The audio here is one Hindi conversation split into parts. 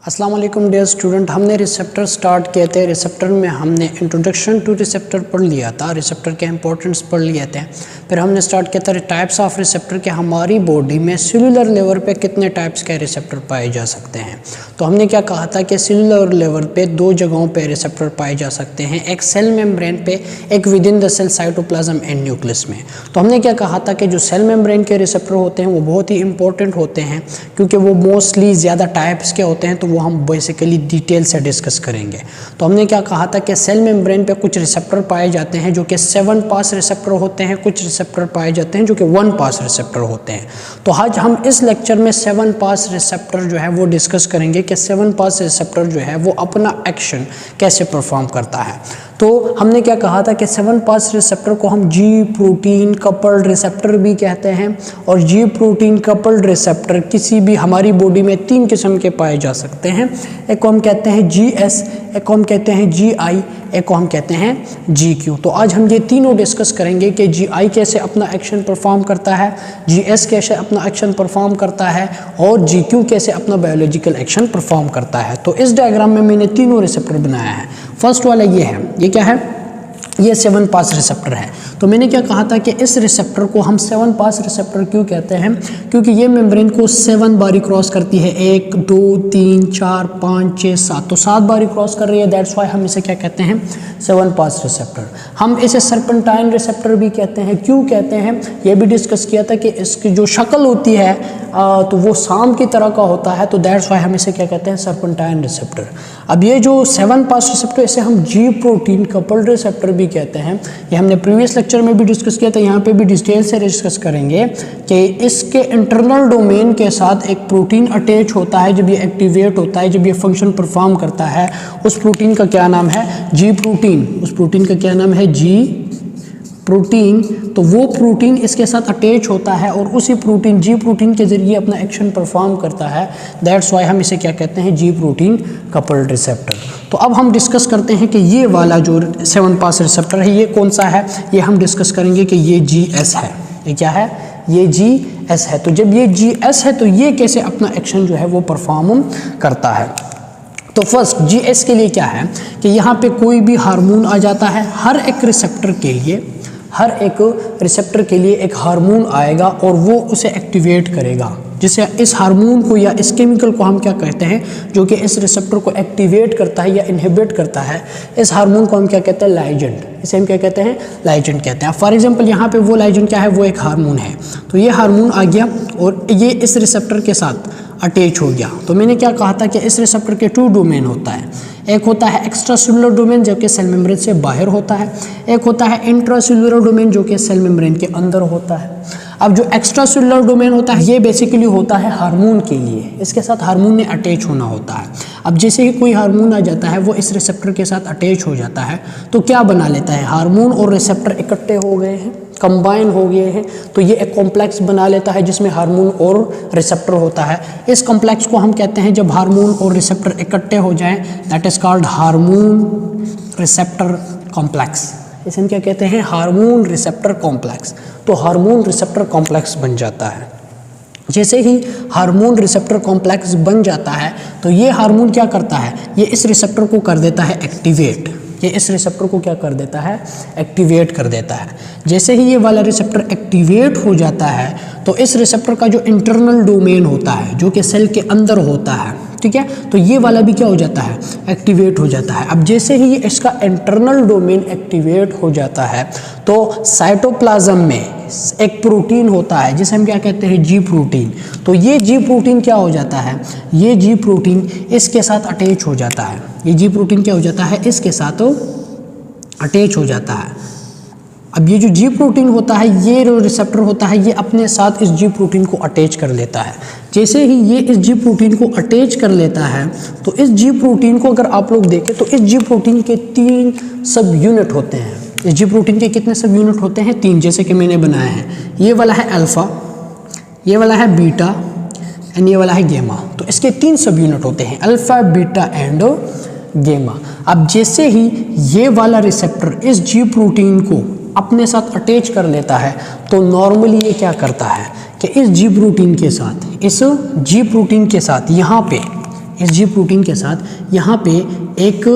अस्सलाम वालेकुम डियर स्टूडेंट। हमने रिसेप्टर स्टार्ट किए थे। रिसेप्टर में हमने इंट्रोडक्शन टू रिसेप्टर पढ़ लिया था, रिसेप्टर के इंपॉर्टेंस पढ़ लिए थे। फिर हमने स्टार्ट किया था टाइप्स ऑफ रिसेप्टर के हमारी बॉडी में सेलुलर लेवल पे कितने टाइप्स के रिसेप्टर पाए जा सकते हैं। तो हमने क्या कहा था कि सेलुलर लेवल पे दो जगहों पे रिसेप्टर पाए जा सकते हैं, एक सेल मेम्ब्रेन पे, एक within the cell cytoplasm and nucleus में। तो हमने क्या कहा था कि जो सेल मेम्ब्रेन के रिसेप्टर होते हैं वो बहुत ही इंपॉर्टेंट होते हैं क्योंकि वो मोस्टली ज़्यादा टाइप्स के होते हैं, तो वो हम बेसिकली डिटेल से डिस्कस करेंगे। तो हमने क्या कहा था कि सेल मेम्ब्रेन पे कुछ रिसेप्टर पाए जाते हैं जो कि 7 पास रिसेप्टर होते हैं, कुछ रिसेप्टर पाए जाते हैं जो कि 1 पास रिसेप्टर होते हैं। तो आज हम इस लेक्चर में 7 पास रिसेप्टर जो है वो डिस्कस करेंगे कि 7 पास रिसेप्टर जो है वो अपना एक्शन कैसे परफॉर्म करता है। तो हमने क्या कहा था कि 7 पास रिसेप्टर को हम जी प्रोटीन कपल्ड रिसेप्टर भी कहते हैं, और जी प्रोटीन कपल्ड रिसेप्टर किसी भी हमारी बॉडी में 3 किस्म के पाए जा सकते हैं। एक को हम कहते हैं GS, एक को हम कहते हैं GI, एक को हम कहते हैं GQ। तो आज हम ये तीनों डिस्कस करेंगे कि GI कैसे अपना एक्शन परफॉर्म करता है, GS कैसे अपना एक्शन परफॉर्म करता है, और GQ कैसे अपना बायोलॉजिकल एक्शन परफॉर्म करता है। तो इस डायग्राम में मैंने तीनों रिसेप्टर बनाया है। फर्स्ट वाला ये है, ये क्या है, ये 7 पास रिसेप्टर है। तो मैंने क्या कहा था कि इस रिसेप्टर को हम 7 पास रिसेप्टर क्यों कहते हैं, क्योंकि ये मेम्ब्रेन को 7 बारी क्रॉस करती है, 1 2 3 4 5 6 7, तो 7 बारी क्रॉस कर रही है। दैट्स वाई हम इसे क्या कहते हैं, 7 पास रिसेप्टर। हम इसे सर्पेंटाइन रिसेप्टर भी कहते हैं। क्यों कहते हैं ये भी डिस्कस किया था कि इसकी जो शक्ल होती है तो वो सांप की तरह का होता है, तो दैट्स वाई हम इसे क्या कहते हैं, सर्पेंटाइन रिसेप्टर। अब ये जो 7 पास रिसेप्टर, इसे हम जी प्रोटीन कपल्ड रिसेप्टर भी कहते हैं। ये हमने प्रीवियस लेक्चर में भी डिस्कस किया था, यहाँ पे भी डिटेल से डिस्कस करेंगे कि इसके इंटरनल डोमेन के साथ एक प्रोटीन अटैच होता है। जब ये एक्टिवेट होता है, जब ये फंक्शन परफॉर्म करता है, उस प्रोटीन का क्या नाम है, जी प्रोटीन। उस प्रोटीन का क्या नाम है, जी प्रोटीन। तो वो प्रोटीन इसके साथ अटैच होता है और उसी प्रोटीन, जी प्रोटीन के जरिए अपना एक्शन परफॉर्म करता है। दैट्स वाई हम इसे क्या कहते हैं, जी प्रोटीन कपल्ड रिसेप्टर। तो अब हम डिस्कस करते हैं कि ये वाला जो 7 पास रिसेप्टर है ये कौन सा है। ये हम डिस्कस करेंगे कि ये GS है। ये क्या है, ये GS है। तो जब ये GS है तो ये कैसे अपना एक्शन जो है वो परफॉर्म करता है। तो फर्स्ट GS के लिए क्या है कि यहाँ पे कोई भी हार्मोन आ जाता है। हर एक रिसेप्टर के लिए, हर एक रिसेप्टर के लिए एक हार्मोन आएगा और वो उसे एक्टिवेट करेगा, जिसे इस हार्मोन को या इस केमिकल को हम क्या कहते हैं, जो कि इस रिसेप्टर को एक्टिवेट करता है या इनहिबिट करता है। इस हार्मोन को हम क्या कहते हैं, लाइगेंड। इसे हम क्या कहते हैं, लाइगेंड कहते हैं। फॉर एग्जांपल यहाँ पे वो लाइगेंड क्या है, वो एक हार्मोन है। तो ये हार्मोन आ गया और ये इस रिसेप्टर के साथ अटैच हो गया। तो मैंने क्या कहा था कि इस रिसेप्टर के 2 डोमेन होता है। एक होता है एक्स्ट्रा सेलुलर डोमेन जो कि सेल मेम्ब्रेन से बाहर होता है, एक होता है इंट्रा सेलुलर डोमेन जो कि सेल मेम्ब्रेन के अंदर होता है। अब जो एक्स्ट्रा सेलुलर डोमेन होता है ये बेसिकली होता है हार्मोन के लिए, इसके साथ हार्मोन ने अटैच होना होता है। अब जैसे ही कोई हार्मोन आ जाता है वो इस रिसेप्टर के साथ अटैच हो जाता है, तो क्या बना लेता है, हार्मोन और रिसेप्टर इकट्ठे हो गए हैं, कंबाइन हो गए हैं, तो ये एक कॉम्प्लेक्स बना लेता है जिसमें हार्मोन और रिसेप्टर होता है। इस कॉम्प्लेक्स को हम कहते हैं, जब हार्मोन और रिसेप्टर इकट्ठे हो जाएं, that is called hormone receptor complex. इसे हम क्या कहते हैं, हार्मोन रिसेप्टर कॉम्प्लेक्स। तो हार्मोन रिसेप्टर कॉम्प्लेक्स बन जाता है। जैसे ही हार्मोन रिसेप्टर कॉम्प्लेक्स बन जाता है तो ये हार्मोन क्या करता है, ये इस रिसेप्टर को कर देता है एक्टिवेट। ये इस रिसेप्टर को क्या कर देता है, एक्टिवेट कर देता है। जैसे ही ये वाला रिसेप्टर एक्टिवेट हो जाता है तो इस रिसेप्टर का जो इंटरनल डोमेन होता है, जो कि सेल के अंदर होता है, ठीक है, तो ये वाला भी क्या हो जाता है, एक्टिवेट हो जाता है। अब जैसे ही इसका इंटरनल डोमेन एक्टिवेट हो जाता है तो साइटोप्लाज्म में एक प्रोटीन होता है जिसे हम क्या कहते हैं, जी प्रोटीन। तो ये जी प्रोटीन क्या हो जाता है, ये जी प्रोटीन इसके साथ अटैच हो जाता है। ये जी प्रोटीन क्या हो जाता है, इसके साथ अटैच हो जाता है। अब ये जो जी प्रोटीन होता है, ये जो रिसेप्टर होता है, ये अपने साथ इस जी प्रोटीन को अटैच कर लेता है। जैसे ही ये इस जी प्रोटीन को अटैच कर लेता है तो इस जी प्रोटीन को अगर आप लोग देखें तो इस जी प्रोटीन के 3 सब यूनिट होते हैं। इस जी प्रोटीन के कितने सब यूनिट होते हैं, 3, जैसे कि मैंने बनाया है। ये वाला है अल्फ़ा, ये वाला है बीटा एंड ये वाला है गेमा। तो इसके 3 सब यूनिट होते हैं, अल्फ़ा, बीटा एंड गेमा। अब जैसे ही ये वाला रिसेप्टर इस जी प्रोटीन को अपने साथ अटैच कर लेता है तो नॉर्मली ये क्या करता है कि इस जी प्रोटीन के साथ, इस जी प्रोटीन के साथ यहाँ पे इस जी प्रोटीन के साथ यहाँ पे एक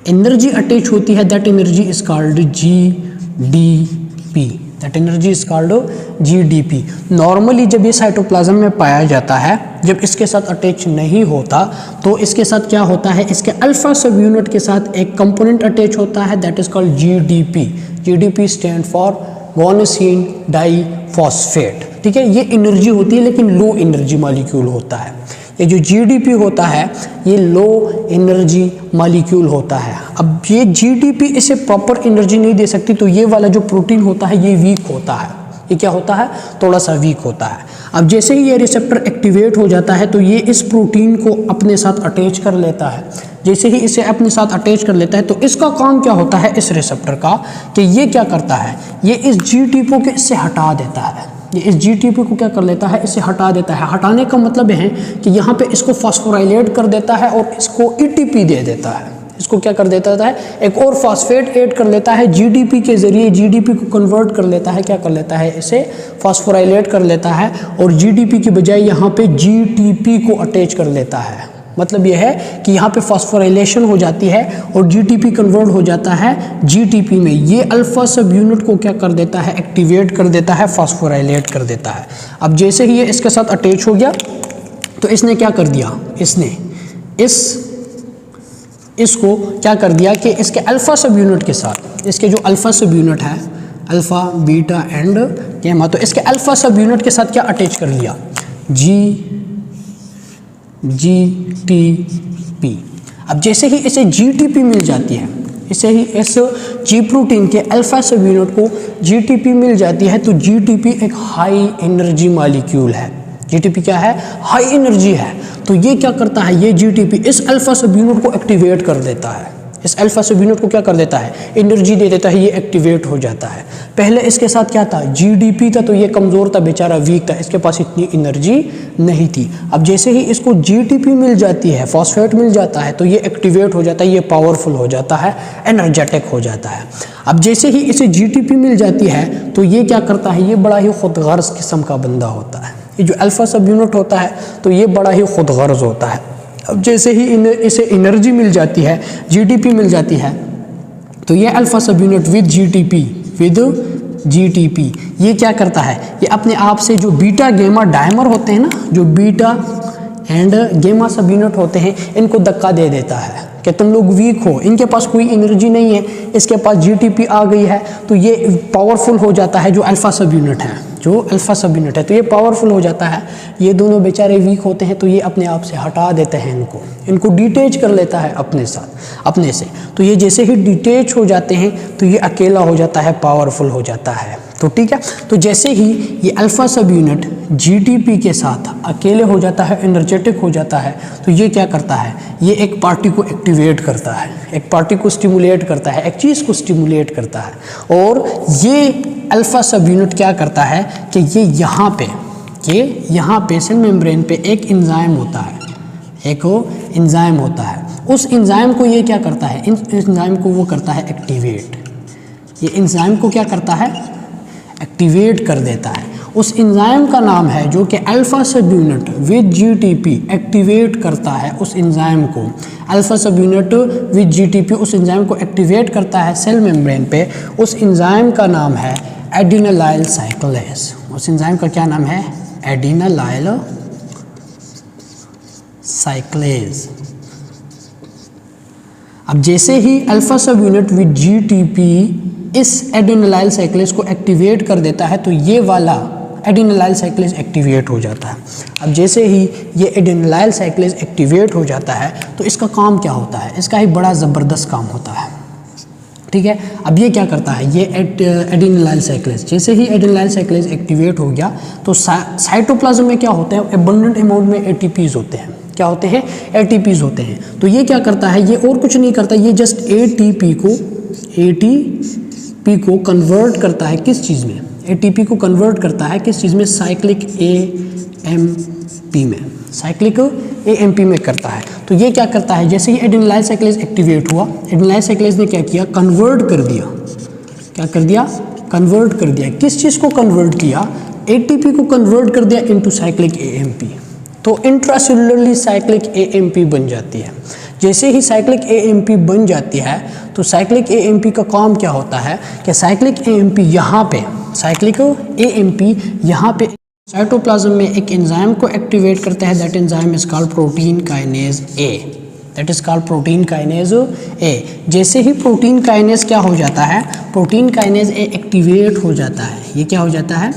एनर्जी अटैच होती है, that energy is called GDP। That energy is called GDP। Normally जब ये साइटोप्लाज्म में पाया जाता है, जब इसके साथ अटैच नहीं होता तो इसके साथ क्या होता है, इसके अल्फा सब यूनिट के साथ एक कंपोनेंट अटैच होता है, that is called GDP। GDP stand for guanosine diphosphate. ठीक है, ये एनर्जी होती है लेकिन लो एनर्जी मॉलिक्यूल होता है। ये जो GDP होता है ये लो एनर्जी मॉलिक्यूल होता है। अब ये GDP इसे प्रॉपर एनर्जी नहीं दे सकती, तो ये वाला जो प्रोटीन होता है ये वीक होता है। ये क्या होता है, थोड़ा सा वीक होता है। अब जैसे ही ये रिसेप्टर एक्टिवेट हो जाता है तो ये इस प्रोटीन को अपने साथ अटैच कर लेता है। जैसे ही इसे अपने साथ अटैच कर लेता है तो इसका काम क्या होता है इस रिसेप्टर का, कि ये क्या करता है, ये इस GDP को इससे हटा देता है। ये इस GDP को क्या कर लेता है, इसे हटा देता है। हटाने का मतलब है कि यहाँ पे इसको फॉस्फोराइलेट कर देता है और इसको ATP दे देता है। इसको क्या कर देता है, एक और फॉस्फेट ऐड कर लेता है GDP के जरिए। GDP को कन्वर्ट कर लेता है, क्या कर लेता है, इसे फॉस्फोराइलेट कर लेता है और GDP की बजाय यहाँ पे GTP को अटैच कर लेता है। मतलब यह है कि यहाँ पे फॉस्फोराइलेशन हो जाती है और GTP कन्वर्ट हो जाता है GTP में। ये अल्फा सब यूनिट को क्या कर देता है, एक्टिवेट कर देता है, फॉस्फोराइलेट कर देता है। अब जैसे ही ये इसके साथ अटैच हो गया तो इसने क्या कर दिया, इसने इसको क्या कर दिया कि इसके अल्फा सब यूनिट के साथ, इसके जो अल्फा सब यूनिट है, अल्फा बीटा एंड गामा, तो इसके अल्फा सब यूनिट के साथ क्या अटैच कर लिया, GTP। अब जैसे ही इसे GTP मिल जाती है, इसे ही इस जी प्रोटीन के अल्फा सब यूनिट को GTP मिल जाती है, तो GTP एक हाई एनर्जी मॉलिक्यूल है। GTP क्या है, हाई एनर्जी है। तो ये क्या करता है, ये GTP इस अल्फा सब यूनिट को एक्टिवेट कर देता है। इस अल्फा सब यूनिट को क्या कर देता है, एनर्जी दे देता है, ये एक्टिवेट हो जाता है। पहले इसके साथ क्या था, GDP था, तो ये कमज़ोर था, बेचारा वीक था, इसके पास इतनी एनर्जी नहीं थी। अब जैसे ही इसको GTP मिल जाती है, फॉस्फेट मिल जाता है, तो ये एक्टिवेट हो जाता है, ये पावरफुल हो जाता है, एनर्जेटिक हो जाता है। अब जैसे ही इसे GTP मिल जाती है तो ये क्या करता है, ये बड़ा ही खुदगर्ज किस्म का बंदा होता है। ये जो अल्फा सब यूनिट होता है तो ये बड़ा ही खुदगर्ज होता है। अब जैसे ही इसे एनर्जी मिल जाती है, GTP मिल जाती है, तो ये alpha sub unit with GTP ये क्या करता है, ये अपने आप से जो बीटा गेमा डायमर होते हैं ना, जो बीटा एंड गेमा सब यूनिट होते हैं, इनको धक्का दे देता है कि तुम लोग वीक हो, इनके पास कोई एनर्जी नहीं है, इसके पास GTP आ गई है, तो ये पावरफुल हो जाता है। जो अल्फा सब यूनिट है, तो ये पावरफुल हो जाता है। ये दोनों बेचारे वीक होते हैं, तो ये अपने आप से हटा देते हैं, इनको डिटेच कर लेता है अपने से। तो ये जैसे ही डिटेच हो जाते हैं तो ये अकेला हो जाता है, पावरफुल हो जाता है। तो ठीक है, तो जैसे ही ये अल्फा सब यूनिट GTP के साथ अकेले हो जाता है, एनर्जेटिक हो जाता है, तो ये क्या करता है, ये एक पार्टी को एक्टिवेट करता है, एक पार्टी को स्टिमुलेट करता है, एक चीज़ को स्टिमुलेट करता है। और ये अल्फा सब यूनिट क्या करता है कि ये यहाँ पे सेल मेम्ब्रेन पे एक एंजाइम होता है, उस एंजाइम को ये क्या करता है, इस एंजाइम को वो करता है एक्टिवेट। ये एंजाइम को क्या करता है, एक्टिवेट कर देता है। उस एंजाइम का नाम है जो कि alpha sub unit with GTP activate करता है। उस एंजाइम को alpha sub unit with GTP उस एंजाइम को एक्टिवेट करता है सेल मेम्ब्रेन पे। उस एंजाइम का नाम है एडिनालाइल साइक्लेज। उस एंजाइम का क्या नाम है, एडिनालाइल साइक्लेज। अब जैसे ही alpha sub unit with GTP इस एडिनालाइल साइक्लेज को एक्टिवेट कर देता है, तो ये वाला एडिनालाइल साइक्लेज एक्टिवेट हो जाता है। अब जैसे ही ये एडिनालाइल साइक्लेज एक्टिवेट हो जाता है तो इसका काम क्या होता है, इसका ही बड़ा ज़बरदस्त काम होता है। ठीक है, अब ये क्या करता है, ये एडिनालाइल साइक्लेज, जैसे ही एडिनालाइल साइक्लेज एक्टिवेट हो गया तो साइटोप्लाज्म में क्या होता है, एबंडेंट अमाउंट में ATPs होते हैं। क्या होते हैं, ATPs होते हैं। तो ये क्या करता है, ये और कुछ नहीं करता, ये जस्ट ATP को कन्वर्ट करता है किस चीज़ में, ATP को कन्वर्ट करता है किस चीज़ में, साइक्लिक AMP में करता है। तो ये क्या करता है, जैसे ही एडिनालाइल साइक्लेज एक्टिवेट हुआ, एडिनालाइल साइक्लेज ने क्या किया, कन्वर्ट कर दिया। क्या कर दिया, कन्वर्ट कर दिया। किस चीज़ को कन्वर्ट किया, ATP को कन्वर्ट कर दिया इनटू साइक्लिक AMP। तो इंट्रासेलुलरली साइक्लिक AMP बन जाती है। जैसे ही साइक्लिक AMP बन जाती है तो साइक्लिक AMP का काम क्या होता है कि साइक्लिक AMP यहाँ पे साइटोप्लाज्म में एक एंजाइम को एक्टिवेट करता है, that enzyme is called protein kinase A। जैसे ही प्रोटीन काइनेज क्या हो जाता है, प्रोटीन काइनेज A एक्टिवेट हो जाता है। ये क्या हो जाता है,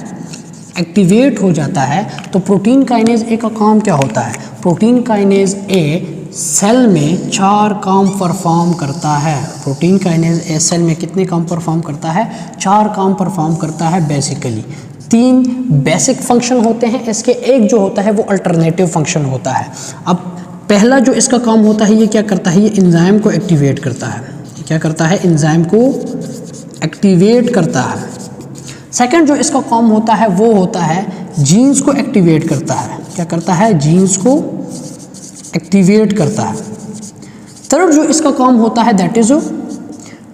एक्टिवेट हो जाता है। तो प्रोटीन काइनेज A का काम क्या होता है, प्रोटीन काइनेज A सेल में 4 काम परफॉर्म करता है। प्रोटीन काइनेज A सेल में कितने काम परफॉर्म करता है, 4 काम परफॉर्म करता है। बेसिकली 3 बेसिक फंक्शन होते हैं इसके, एक जो होता है वो अल्टरनेटिव फंक्शन होता है। अब पहला जो इसका काम होता है ये क्या करता है, ये एंजाइम को एक्टिवेट करता है। ये क्या करता है, एंजाइम को एक्टिवेट करता है। सेकंड जो इसका काम होता है वो होता है जीन्स को एक्टिवेट करता है। क्या करता है, जीन्स को एक्टिवेट करता है। थर्ड जो इसका काम होता है that is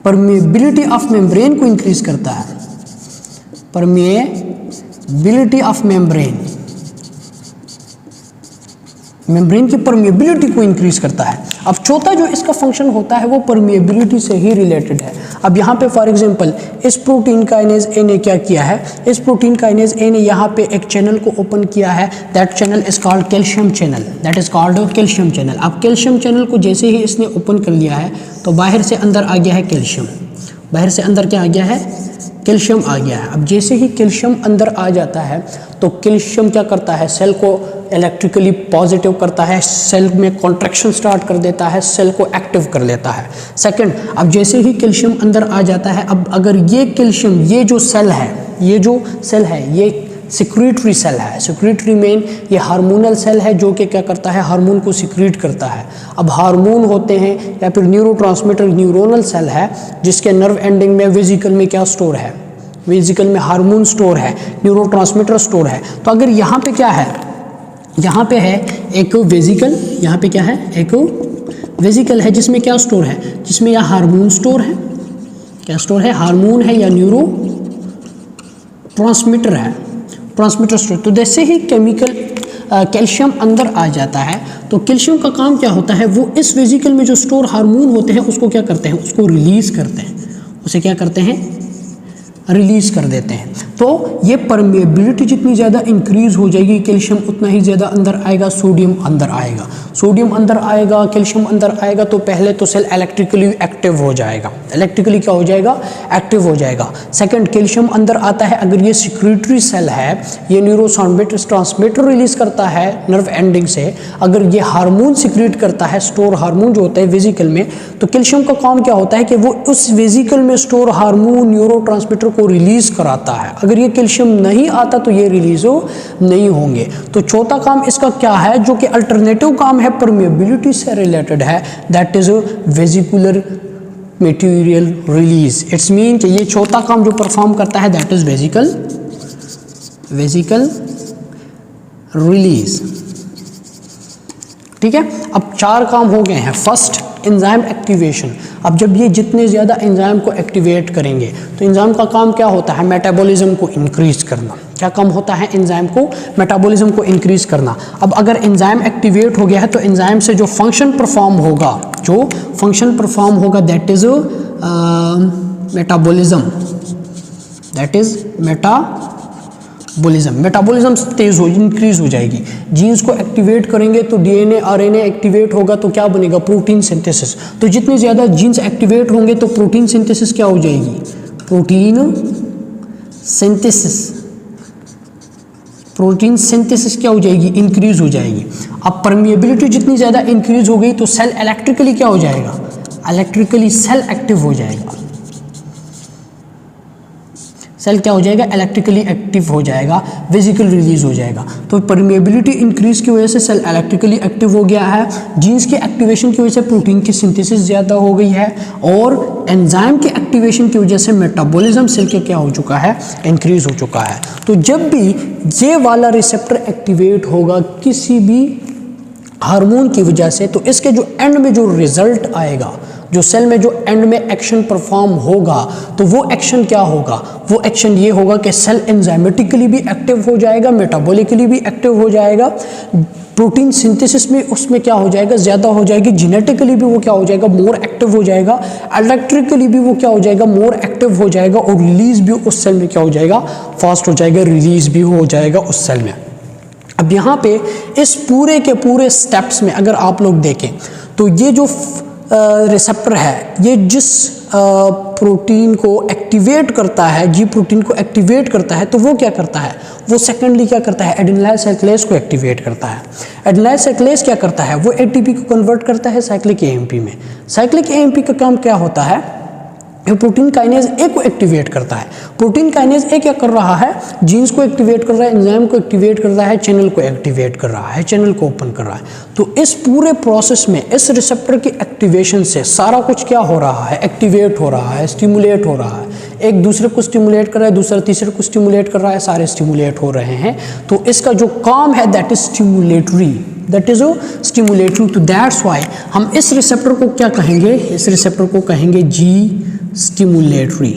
permeability of membrane को इंक्रीज करता है। परमिएबिलिटी ऑफ मेम्ब्रेन की परमिएबिलिटी को इंक्रीज करता है। अब चौथा जो इसका फंक्शन होता है वो परमिएबिलिटी से ही रिलेटेड है। अब यहाँ पे फॉर एग्जांपल इस प्रोटीन काइनेज A ने क्या किया है, इस प्रोटीन काइनेज A ने यहाँ पे एक चैनल को ओपन किया है, that channel is called calcium channel, that is called calcium channel. अब कैल्शियम चैनल को जैसे ही इसने ओपन कर लिया है तो बाहर से अंदर आ गया है कैल्शियम, बाहर से अंदर क्या आ गया है, कैल्शियम आ गया है। अब जैसे ही कैल्शियम अंदर आ जाता है तो कैल्शियम क्या करता है, सेल को इलेक्ट्रिकली पॉजिटिव करता है, सेल में कॉन्ट्रैक्शन स्टार्ट कर देता है, सेल को एक्टिव कर लेता है। सेकंड, अब जैसे ही कैल्शियम अंदर आ जाता है, अब अगर ये कैल्शियम, ये जो सेल है ये सिक्रीटरी सेल है। सिक्रीटरी मेन ये हार्मोनल सेल है जो कि क्या करता है, हार्मोन को सिक्रीट करता है। अब हार्मोन होते हैं या फिर न्यूरोट्रांसमीटर न्यूरोनल सेल है जिसके नर्व एंडिंग में वेजिकल में क्या स्टोर है, वेजिकल में हार्मोन स्टोर है, न्यूरोट्रांसमीटर स्टोर है। तो अगर यहाँ पे क्या है, यहाँ पे है एक वेजिकल, यहाँ पे क्या है, एक वेजिकल है जिसमें क्या स्टोर है, जिसमें या हार्मोन स्टोर है, क्या स्टोर है, हार्मोन है या न्यूरो ट्रांसमीटर है, ट्रांसमीटर स्टोर। तो जैसे ही कैल्शियम अंदर आ जाता है तो कैल्शियम का काम क्या होता है, वो इस वेजिकल में जो स्टोर हार्मोन होते हैं उसको क्या करते हैं, उसको रिलीज करते हैं, उसे क्या करते हैं, रिलीज कर देते हैं। तो ये परमिएबिलिटी जितनी ज़्यादा इंक्रीज हो जाएगी कैल्शियम उतना ही ज़्यादा अंदर आएगा, सोडियम अंदर आएगा, सोडियम अंदर आएगा, कैल्शियम अंदर आएगा तो पहले तो सेल इलेक्ट्रिकली एक्टिव हो जाएगा, इलेक्ट्रिकली क्या हो जाएगा, एक्टिव हो जाएगा। सेकंड, कैल्शियम अंदर आता है, अगर ये सिक्रीटरी सेल है, ये न्यूरोट्रांसमीटर रिलीज करता है नर्व एंडिंग से, अगर ये हार्मोन सिक्रीट करता है, स्टोर हार्मोन जो होता है वेजिकल में, तो कैल्शियम का काम क्या होता है कि वो उस वेजिकल में स्टोर हार्मोन न्यूरोट्रांसमीटर को रिलीज कराता है। अगर ये कैल्शियम नहीं आता तो ये रिलीज नहीं होंगे। तो चौथा काम इसका क्या है जो कि अल्टरनेटिव काम है, परमिएबिलिटी से रिलेटेड है, that is vesicular material release. It's mean कि ये चौथा काम जो परफॉर्म करता है दैट इज वेजिकल रिलीज। ठीक है, अब 4 काम हो गए हैं। First, enzyme activation. अब जब ये जितने ज़्यादा एंजाइम को एक्टिवेट करेंगे तो एंजाइम का काम क्या होता है, मेटाबॉलिज्म को इंक्रीज करना। क्या काम होता है, एंजाइम को, मेटाबॉलिज्म को इंक्रीज करना। अब अगर एंजाइम एक्टिवेट हो गया है तो एंजाइम से जो फंक्शन परफॉर्म होगा that is metabolism, that is metabolism तेज हो, इंक्रीज हो जाएगी। जीन्स को एक्टिवेट करेंगे तो डीएनए आरएनए एक्टिवेट होगा तो क्या बनेगा, प्रोटीन सिंथेसिस। तो जितने ज़्यादा जीन्स एक्टिवेट होंगे तो प्रोटीन सिंथेसिस क्या हो जाएगी, प्रोटीन सिंथेसिस क्या हो जाएगी, इंक्रीज हो जाएगी। अब परमिएबिलिटी जितनी ज़्यादा इंक्रीज हो गई तो सेल इलेक्ट्रिकली क्या हो जाएगा, इलेक्ट्रिकली सेल एक्टिव हो जाएगा, सेल क्या हो जाएगा, इलेक्ट्रिकली एक्टिव हो जाएगा, वेजिकल रिलीज हो जाएगा। तो परमिएबिलिटी इंक्रीज की वजह से सेल इलेक्ट्रिकली एक्टिव हो गया है, जीन्स की एक्टिवेशन की वजह से प्रोटीन की सिंथेसिस ज़्यादा हो गई है, और एंजाइम की एक्टिवेशन की वजह से मेटाबॉलिज्म सेल के क्या हो चुका है, इंक्रीज हो चुका है। तो जब भी ये वाला रिसेप्टर एक्टिवेट होगा किसी भी हार्मोन की वजह से, तो इसके जो एंड में जो रिजल्ट आएगा, जो सेल में जो एंड में एक्शन परफॉर्म होगा, तो वो एक्शन क्या होगा, वो एक्शन ये होगा कि सेल एंजाइमेटिकली भी एक्टिव हो जाएगा, मेटाबॉलिकली भी एक्टिव हो जाएगा, प्रोटीन सिंथेसिस में उसमें क्या हो जाएगा, ज़्यादा हो जाएगी, जेनेटिकली भी वो क्या हो जाएगा, मोर एक्टिव हो जाएगा, इलेक्ट्रिकली भी वो क्या हो जाएगा, मोर एक्टिव हो जाएगा, और रिलीज भी उस सेल में क्या हो जाएगा, फास्ट हो जाएगा, रिलीज भी हो जाएगा उस सेल में। अब यहाँ पे इस पूरे के पूरे स्टेप्स में अगर आप लोग देखें तो ये जो रिसेप्टर है, ये जिस प्रोटीन को एक्टिवेट करता है, जी प्रोटीन को एक्टिवेट करता है, तो वो क्या करता है, वो सेकेंडली क्या करता है, एडिनिलाइल साइक्लेज को एक्टिवेट करता है। एडिनिलाइल साइक्लेज क्या करता है, वो एटीपी को कन्वर्ट करता है साइक्लिक एएमपी में। साइक्लिक एएमपी का काम क्या होता है, ये प्रोटीन काइनेज ए को एक्टिवेट करता है। प्रोटीन काइनेज ए क्या कर रहा है, जीन्स को एक्टिवेट कर रहा है, एंजाइम को एक्टिवेट कर रहा है, चैनल को एक्टिवेट कर रहा है, चैनल को ओपन कर रहा है। तो इस पूरे प्रोसेस में इस रिसेप्टर की एक्टिवेशन से सारा कुछ क्या हो रहा है, एक्टिवेट हो रहा है, स्टिमुलेट हो रहा है, एक दूसरे को स्टिमुलेट कर रहा है, दूसरा तीसरे को स्टिमुलेट कर रहा है, सारे स्टिमुलेट हो रहे हैं। तो इसका जो काम है that is stimulatory, that is stimulatory. तो दैट्स वाई हम इस रिसेप्टर को क्या कहेंगे, इस रिसेप्टर को कहेंगे जी स्टिमुलेटरी,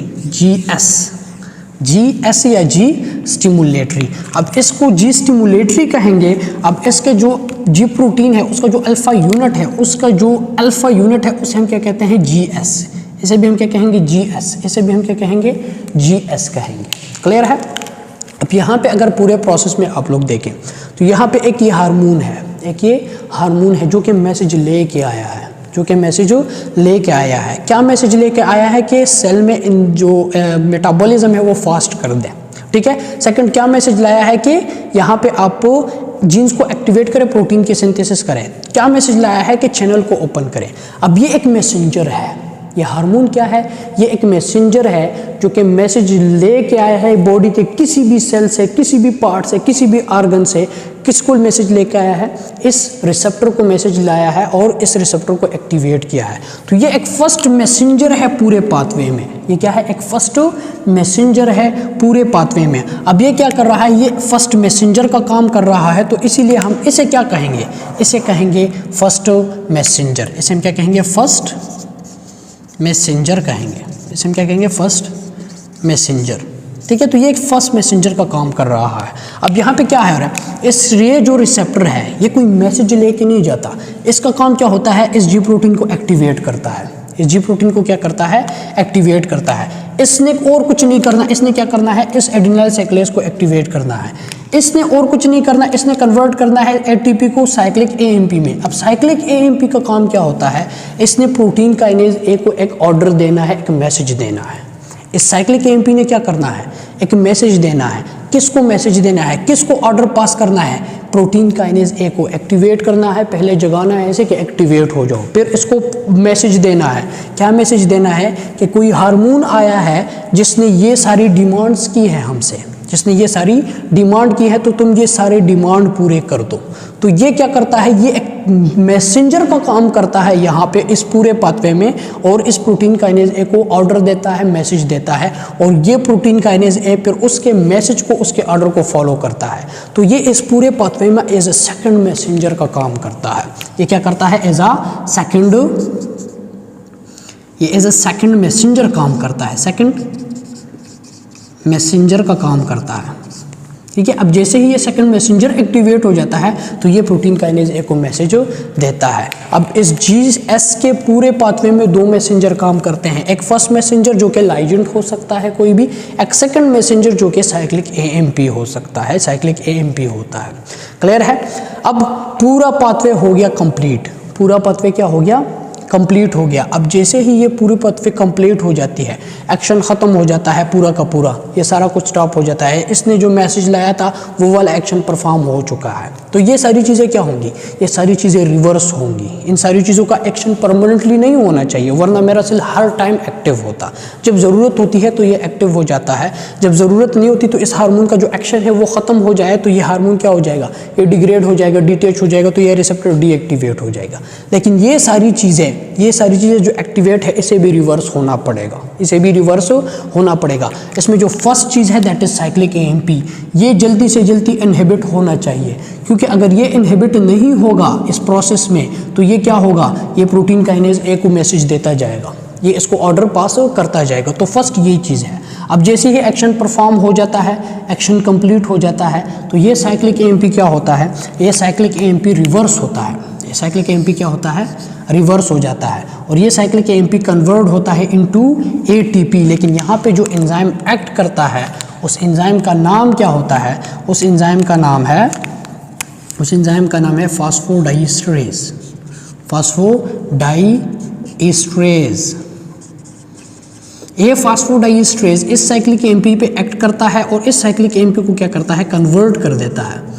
जीएस या जी स्टिमुलेटरी। अब इसको जी स्टिमुलेटरी कहेंगे। अब इसके जो जी प्रोटीन है उसका जो अल्फा यूनिट है, उसका जो अल्फा यूनिट है उसे हम क्या कहते हैं, जीएस। इसे भी हम क्या कहेंगे, जीएस। इसे भी हम क्या कहेंगे, जीएस कहेंगे। क्लियर है। अब यहाँ पे अगर पूरे प्रोसेस में आप लोग देखें तो यहाँ पे एक ये हार्मोन है, एक ये हार्मोन है जो कि मैसेज लेके आया है, जो कि मैसेज लेके आया है। क्या मैसेज लेके आया है कि सेल में इन जो मेटाबॉलिज्म है वो फास्ट कर दें, ठीक है। सेकंड क्या मैसेज लाया है कि यहाँ पे आप जीन्स को एक्टिवेट करें, प्रोटीन की सिंथेसिस करें। क्या मैसेज लाया है कि चैनल को ओपन करें। अब ये एक मैसेंजर है, ये हार्मोन क्या है, ये एक मैसेंजर है जो कि मैसेज लेके आया है बॉडी के किसी भी सेल से, किसी भी पार्ट से, किसी भी ऑर्गन से। किसको मैसेज लेके आया है, इस रिसेप्टर को मैसेज लाया है और इस रिसेप्टर को एक्टिवेट किया है। तो ये एक फर्स्ट मैसेंजर है पूरे पाथवे में। ये क्या है, एक फर्स्ट मैसेंजर है पूरे पाथवे में। अब ये क्या कर रहा है, ये फर्स्ट मैसेंजर का काम कर रहा है, तो इसीलिए हम इसे क्या कहेंगे, इसे कहेंगे फर्स्ट मैसेंजर। इसे हम क्या कहेंगे, फर्स्ट मैसेंजर कहेंगे। इसे हम क्या कहेंगे, फर्स्ट मैसेंजर, ठीक है। तो ये एक फर्स्ट मैसेंजर का काम कर रहा है। अब यहाँ पे क्या है, इस ये जो रिसेप्टर है ये कोई मैसेज लेके नहीं जाता। इसका काम क्या होता है, इस जी प्रोटीन को एक्टिवेट करता है। इस जी प्रोटीन को क्या करता है, एक्टिवेट करता है। इसने और कुछ नहीं करना, इसने क्या करना है, इस एडिनिलाइल साइक्लेज को एक्टिवेट करना है। इसने और कुछ नहीं करना, इसने कन्वर्ट करना है एटीपी को साइक्लिक एएमपी में। अब साइक्लिक एएमपी का काम क्या होता है, इसने प्रोटीन काइनेज ए को एक ऑर्डर देना है, एक मैसेज देना है। इस साइक्लिक एएमपी ने क्या करना है, एक मैसेज देना है। किसको मैसेज देना है, किसको ऑर्डर पास करना है, प्रोटीन काइनेज ए को एक्टिवेट करना है। पहले जगाना है ऐसे कि एक्टिवेट हो जाओ, फिर इसको मैसेज देना है। क्या मैसेज देना है कि कोई हार्मोन आया है जिसने ये सारी डिमांड्स की है हमसे, जिसने ये सारी डिमांड की है, तो तुम ये सारे डिमांड पूरे कर दो। तो ये क्या करता है, ये एक मैसेंजर का काम करता है यहाँ पे इस पूरे पाथवे में, और इस प्रोटीन काइनेज ए को ऑर्डर देता है, मैसेज देता है, और ये प्रोटीन काइनेज ए फिर उसके मैसेज को, उसके ऑर्डर को फॉलो करता है। तो ये इस पूरे पाथवे में एज ए सेकंड मैसेंजर का काम करता है। ये क्या करता है, एज अ सेकंड, ये एज अ सेकंड मैसेंजर काम करता है, सेकंड मैसेंजर का काम करता है, ठीक है। अब जैसे ही ये सेकंड मैसेंजर एक्टिवेट हो जाता है तो ये प्रोटीन काइनेज ए को मैसेज देता है। अब इस जीएस के पूरे पाथवे में दो मैसेंजर काम करते हैं। एक फर्स्ट मैसेंजर जो कि लाइगेंड हो सकता है कोई भी, एक सेकंड मैसेंजर जो कि साइक्लिक एएमपी हो सकता है, साइक्लिक एएमपी होता है। क्लियर है। अब पूरा पाथवे हो गया कंप्लीट, पूरा पाथवे क्या हो गया, कंप्लीट हो गया। अब जैसे ही ये पूरी पाथवे कंप्लीट हो जाती है, एक्शन ख़त्म हो जाता है पूरा का पूरा, ये सारा कुछ स्टॉप हो जाता है। इसने जो मैसेज लाया था वो वाला एक्शन परफॉर्म हो चुका है। तो ये सारी चीज़ें क्या होंगी, ये सारी चीज़ें रिवर्स होंगी। इन सारी चीज़ों का एक्शन परमानेंटली नहीं होना चाहिए, वरना मेरा सेल हर टाइम एक्टिव होता। जब ज़रूरत होती है तो ये एक्टिव हो जाता है, जब ज़रूरत नहीं होती तो इस हार्मोन का जो एक्शन है वो ख़त्म हो जाए तो ये हार्मोन क्या हो जाएगा, ये डिग्रेड हो जाएगा, डिटैच हो जाएगा, तो ये रिसेप्टर डीएक्टिवेट हो जाएगा। लेकिन ये सारी चीज़ें जो एक्टिवेट है इसे भी रिवर्स होना पड़ेगा, इसे भी रिवर्स होना पड़ेगा। इसमें जो फर्स्ट चीज़ है दैट इज साइक्लिक एएमपी, ये जल्दी से जल्दी इनहिबिट होना चाहिए, क्योंकि अगर ये इनहिबिट नहीं होगा इस प्रोसेस में तो ये क्या होगा, ये प्रोटीन काइनेज ए को मैसेज देता जाएगा, ये इसको ऑर्डर पास करता जाएगा। तो फर्स्ट यही चीज़ है। अब जैसे ही एक्शन परफॉर्म हो जाता है, एक्शन कंप्लीट हो जाता है, तो ये साइक्लिक एएमपी क्या होता है, ये साइक्लिक एएमपी रिवर्स होता है। ये साइक्लिक एएमपी क्या होता है, रिवर्स हो जाता है, और ये साइक्लिक एएमपी कन्वर्ट होता है इनटू एटीपी। लेकिन यहाँ पे जो एंजाइम एक्ट करता है उस एंजाइम का नाम क्या होता है, उस एंजाइम का नाम है फॉस्फोडाइएस्टरेज। फॉस्फोडाइएस्टरेज, ये फॉस्फोडाइएस्टरेज इस साइक्लिक एएमपी पे एक्ट करता है और इस साइक्लिक एएमपी को क्या करता है, कन्वर्ट कर देता है।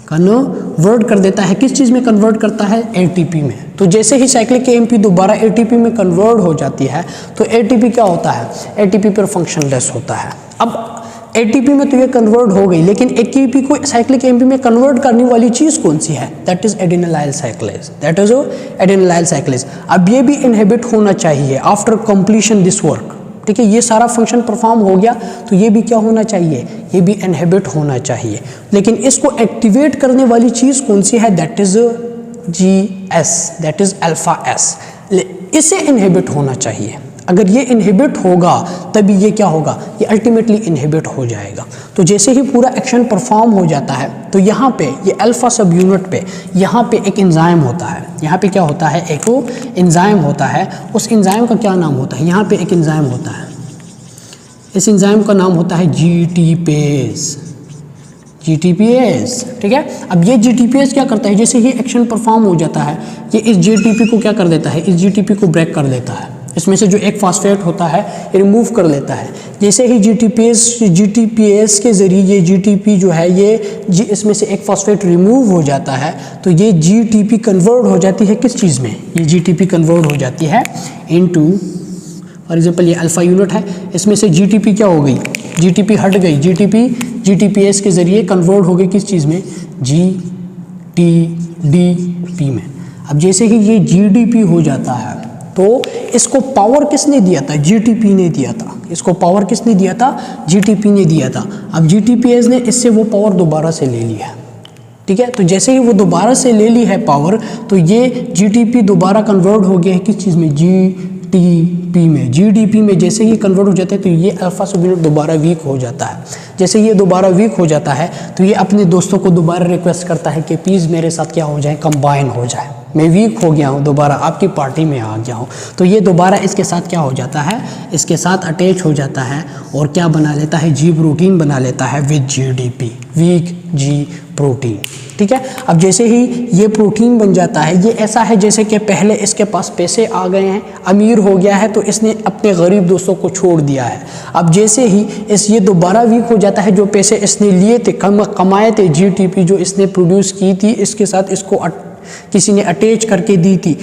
कन्वर्ट कर देता है किस चीज़ में कन्वर्ट करता है, एटीपी में। तो जैसे ही साइक्लिक एएमपी दोबारा एटीपी में कन्वर्ट हो जाती है तो एटीपी क्या होता है, एटीपी पर फंक्शनलेस होता है। अब एटीपी में तो ये कन्वर्ट हो गई, लेकिन एटीपी को साइक्लिक एएमपी में कन्वर्ट करने वाली चीज़ कौन सी है, that is adenylyl cyclase, that is adenylyl cyclase. अब ये भी इनहिबिट होना चाहिए आफ्टर कंप्लीशन दिस वर्क, ठीक है। ये सारा फंक्शन परफॉर्म हो गया तो ये भी क्या होना चाहिए, ये भी इनहिबिट होना चाहिए। लेकिन इसको एक्टिवेट करने वाली चीज़ कौन सी है, that is GS, that is alpha S। इसे इनहिबिट होना चाहिए। अगर ये इनहिबिट होगा तभी ये क्या होगा, ये अल्टीमेटली इनहिबिट हो जाएगा। तो जैसे ही पूरा एक्शन परफॉर्म हो जाता है तो यहाँ पे ये अल्फा सब यूनिट पे यहाँ पे एक एंजाइम होता है, यहाँ पे क्या होता है, एक एंजाइम होता है। उस एंजाइम का क्या नाम होता है, यहाँ पे एक एंजाइम होता है, इस एंजाइम का नाम होता है GTPase, ठीक है। अब ये GTPase क्या करता है, जैसे ही एक्शन परफॉर्म हो जाता है ये इस GTP को क्या कर देता है, इस GTP को ब्रेक कर देता है। इसमें से जो एक फॉस्फेट होता है ये रिमूव कर लेता है। जैसे ही GTPase के ज़रिए ये GTP जो है ये इसमें से एक फॉस्फेट रिमूव हो जाता है तो ये GTP कन्वर्ट हो जाती है किस चीज़ में, ये GTP कन्वर्ट हो जाती है इनटू, फॉर एग्जांपल ये अल्फ़ा यूनिट है, इसमें से GTP क्या हो गई, GTP हट गई, GTPase के ज़रिए कन्वर्ट हो गई किस चीज़ में, GTDP में। अब जैसे ही ये GDP हो जाता है तो इसको पावर किसने दिया था, GTP ने दिया था। इसको पावर किसने दिया था, GTP ने दिया था। अब GTPase ने इससे वो पावर दोबारा से ले ली है, ठीक है। तो जैसे ही वो दोबारा से ले ली है पावर तो ये GTP दोबारा कन्वर्ट हो गया है किस चीज़ में, GDP में। GDP में जैसे ही कन्वर्ट हो जाता है तो ये अल्फा सब यूनिट दोबारा वीक हो जाता है। जैसे ये दोबारा वीक हो जाता है तो ये अपने दोस्तों को दोबारा रिक्वेस्ट करता है कि प्लीज़ मेरे साथ क्या हो जाए, कंबाइन हो जाए, मैं वीक हो गया हूँ, दोबारा आपकी पार्टी में आ गया हूँ। तो ये दोबारा इसके साथ क्या हो जाता है, इसके साथ अटैच हो जाता है और क्या बना लेता है, G प्रोटीन बना लेता है with GDP, weak G protein, ठीक है। अब जैसे ही ये प्रोटीन बन जाता है, ये ऐसा है जैसे कि पहले इसके पास पैसे आ गए हैं, अमीर हो गया है तो इसने अपने गरीब दोस्तों को छोड़ दिया है। अब जैसे ही ये दोबारा वीक हो जाता है, जो पैसे इसने लिए थे, कमाए थे, GTP जो इसने प्रोड्यूस की थी, इसके साथ इसको किसी ने अटैच करके दी थी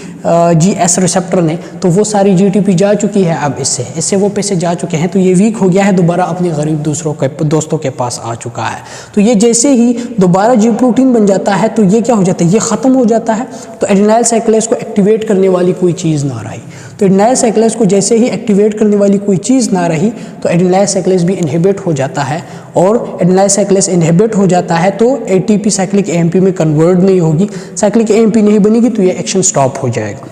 GS रिसेप्टर ने, तो वो सारी GTP जा चुकी है। अब इससे वो पैसे जा चुके हैं तो ये वीक हो गया है, दोबारा अपने गरीब दोस्तों के पास आ चुका है। तो ये जैसे ही दोबारा G प्रोटीन बन जाता है तो ये क्या हो जाता है, ये ख़त्म हो जाता है। तो एडिनाइल साइक्लेज को एक्टिवेट करने वाली कोई चीज़ ना रही। तो एडिनाइल साइक्लेज को जैसे ही एक्टिवेट करने वाली कोई चीज़ ना रही तो एडिनाइल साइक्लेज भी इनहिबिट हो जाता है, और एडिनाइल साइक्लेज इनहिबिट हो जाता है तो ATP साइक्लिक AMP में कन्वर्ट नहीं होगी, साइक्लिक AMP नहीं बनेगी तो ये एक्शन स्टॉप हो जाएगा।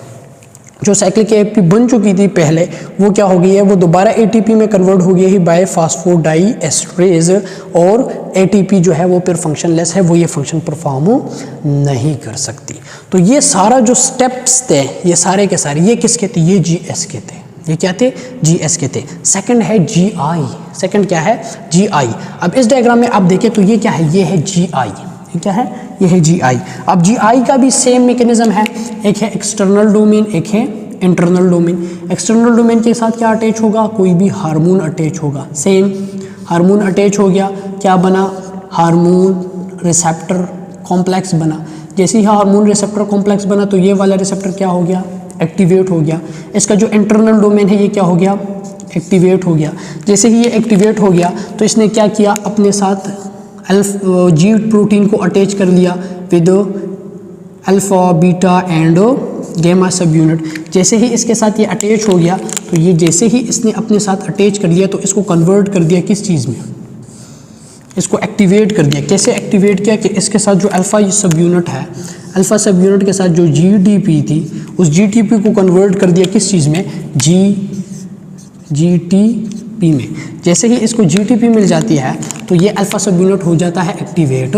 जो साइक्लिक AMP बन चुकी थी पहले वो क्या हो गई है, वो दोबारा ATP में कन्वर्ट हो गई है बाय फॉस्फोडाइएस्टरेज, और ATP जो है वो फिर फंक्शनलेस है, वो ये फंक्शन परफॉर्म नहीं कर सकती। तो ये सारा जो स्टेप्स थे ये सारे के सारे ये किसके थे, ये GS के थे। ये क्या थे, GS के थे। सेकंड है GI, सेकंड क्या है, GI। अब इस डायग्राम में आप देखें तो ये क्या है, ये है GI, ये क्या है, ये है GI। अब GI का भी सेम मैकेनिज्म है, एक है एक्सटर्नल डोमेन, एक है इंटरनल डोमेन। एक्सटर्नल डोमेन के साथ क्या अटैच होगा, कोई भी हार्मोन अटैच होगा। सेम हार्मोन अटैच हो गया, क्या बना, हार्मोन रिसेप्टर कॉम्प्लेक्स बना। जैसे ही हार्मोन रिसेप्टर कॉम्प्लेक्स बना तो ये वाला रिसेप्टर क्या हो गया, एक्टिवेट हो गया। इसका जो इंटरनल डोमेन है ये क्या हो गया, एक्टिवेट हो गया। जैसे ही ये एक्टिवेट हो गया तो इसने क्या किया, अपने साथ G प्रोटीन को अटैच कर लिया with alpha, beta and gamma सब यूनिट। जैसे ही इसके साथ ये अटैच हो गया तो ये जैसे ही इसने अपने साथ अटैच कर लिया तो इसको कन्वर्ट कर दिया किस चीज़ में, इसको एक्टिवेट कर दिया। कैसे एक्टिवेट किया कि इसके साथ जो अल्फ़ा सब यूनिट है, अल्फ़ा सब यूनिट के साथ जो GTP थी उस GTP को कन्वर्ट कर दिया किस चीज़ में, GTP पी में। जैसे ही इसको GTP मिल जाती है तो ये अल्फा सब यूनिट हो जाता है एक्टिवेट।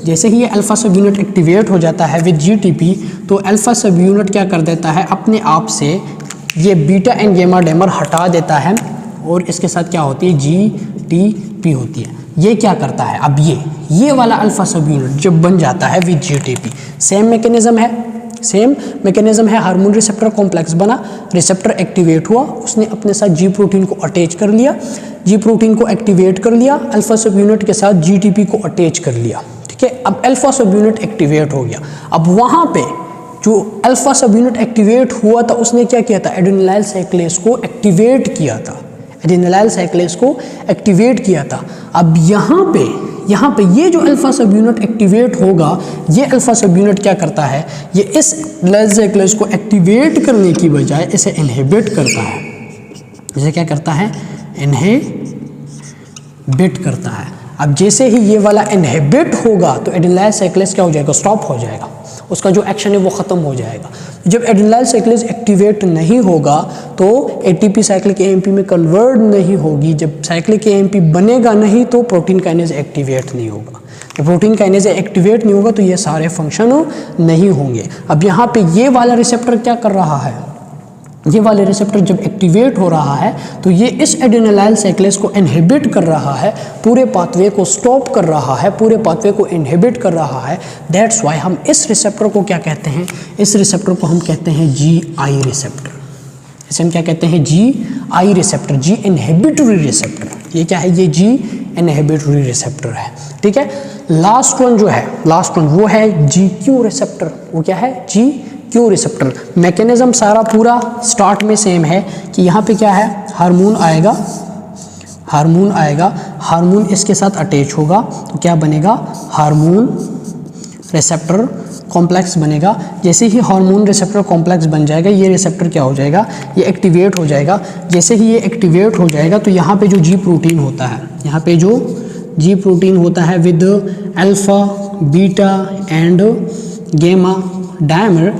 जैसे ही ये अल्फा सब यूनिट एक्टिवेट हो जाता है विद GTP तो अल्फा सब यूनिट क्या कर देता है, अपने आप से ये बीटा एंड गामा डायमर हटा देता है और इसके साथ क्या होती है, GTP होती है। ये क्या करता है, अब ये वाला अल्फा सब यूनिट जब बन जाता है विद GTP, सेम मैकेनिज्म है, हार्मोन रिसेप्टर कॉम्प्लेक्स बना, रिसेप्टर एक्टिवेट हुआ, उसने अपने साथ G प्रोटीन को अटैच कर लिया, G प्रोटीन को एक्टिवेट कर लिया, अल्फा सब यूनिट के साथ GTP को अटैच कर लिया। ठीक है, अब अल्फा सब यूनिट एक्टिवेट हो गया। अब वहाँ पे जो अल्फा सब यूनिट एक्टिवेट हुआ था उसने क्या किया था, एडेनिलाइल साइक्लेज को एक्टिवेट किया था, अब यहाँ पे ये जो अल्फा सब यूनिट एक्टिवेट होगा, ये अल्फा सब यूनिट क्या करता है, ये इस एडेनिलाइल साइक्लेज को एक्टिवेट करने की बजाय इसे इनहिबिट करता है। इसे क्या करता है, इनहिबिट करता है। अब जैसे ही ये वाला इनहिबिट होगा तो एडेनिलाइल साइक्लेज क्या हो जाएगा, स्टॉप हो जाएगा, उसका जो एक्शन है वो ख़त्म हो जाएगा। जब एडेनिलाइल साइक्लेज एक्टिवेट नहीं होगा तो ATP साइक्लिक AMP में कन्वर्ट नहीं होगी। जब साइक्लिक AMP बनेगा नहीं तो प्रोटीन काइनेज एक्टिवेट नहीं होगा। जब प्रोटीन काइनेज एक्टिवेट नहीं होगा तो ये सारे फंक्शन नहीं होंगे। अब यहाँ पे ये वाला रिसेप्टर क्या कर रहा है, ये वाले रिसेप्टर जब एक्टिवेट हो रहा है तो ये इस एडेनिलाइल साइक्लेज को इनहिबिट कर रहा है, पूरे पाथवे को स्टॉप कर रहा है, पूरे पाथवे को इनहिबिट कर रहा है। दैट्स वाई हम इस रिसेप्टर को क्या कहते हैं, इस रिसेप्टर को हम कहते हैं GI रिसेप्टर। इसे हम क्या कहते हैं, GI receptor, G inhibitory receptor. ये क्या है, ये G इनहिबिटरी रिसेप्टर है। ठीक है, लास्ट वन वो है GQ रिसेप्टर। वो क्या है, GQ रिसेप्टर। मैकेनिज्म सारा पूरा स्टार्ट में सेम है कि यहाँ पे क्या है, हार्मोन आएगा, हार्मोन इसके साथ अटैच होगा तो क्या बनेगा, हार्मोन रिसेप्टर कॉम्प्लेक्स बनेगा। जैसे ही हार्मोन रिसेप्टर कॉम्प्लेक्स बन जाएगा, ये रिसेप्टर क्या हो जाएगा, ये एक्टिवेट हो जाएगा। जैसे ही ये एक्टिवेट हो जाएगा तो यहाँ पे जो G प्रोटीन होता है, यहाँ पे जो G प्रोटीन होता है with alpha, beta and gamma dimer,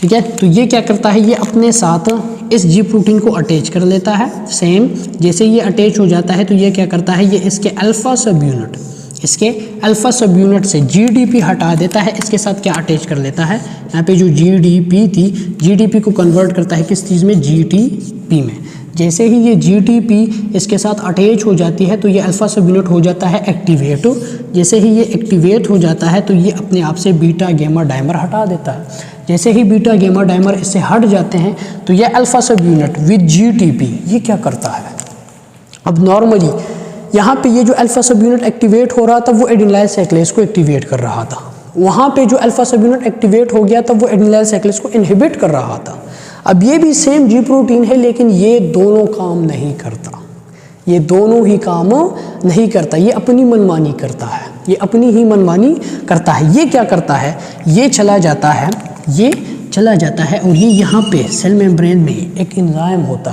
ठीक है, तो ये क्या करता है, ये अपने साथ इस G प्रोटीन को अटैच कर लेता है। सेम जैसे ये अटैच हो जाता है तो ये क्या करता है, ये इसके अल्फा सब यूनिट से GDP हटा देता है, इसके साथ क्या अटैच कर लेता है, यहाँ पे जो GDP थी, GDP को कन्वर्ट करता है किस चीज़ में, GTP में। जैसे ही ये GTP इसके साथ अटैच हो जाती है तो ये अल्फा सब यूनिट हो जाता है एक्टिवेट। जैसे ही ये एक्टिवेट हो जाता है तो ये अपने आप से बीटा गामा डायमर हटा देता है। जैसे ही बीटा गामा डायमर इससे हट जाते हैं तो ये alpha sub unit with GTP ये क्या करता है, अब नॉर्मली यहाँ पे ये जो अल्फा सब यूनिट एक्टिवेट हो रहा था वो एडेनिलाइल साइक्लेज को एक्टिवेट कर रहा था, वहाँ पे जो अल्फा सब यूनिट एक्टिवेट हो गया था वो एडेनिलाइल साइक्लेज को इनहिबिट कर रहा था। अब ये भी सेम G प्रोटीन है लेकिन ये दोनों काम नहीं करता, ये दोनों ही काम नहीं करता, ये अपनी मनमानी करता है, ये अपनी ही मनमानी करता है। ये क्या करता है, ये चला जाता है और ये यहाँ पे सेल मेम्ब्रेन में एक एंजाइम होता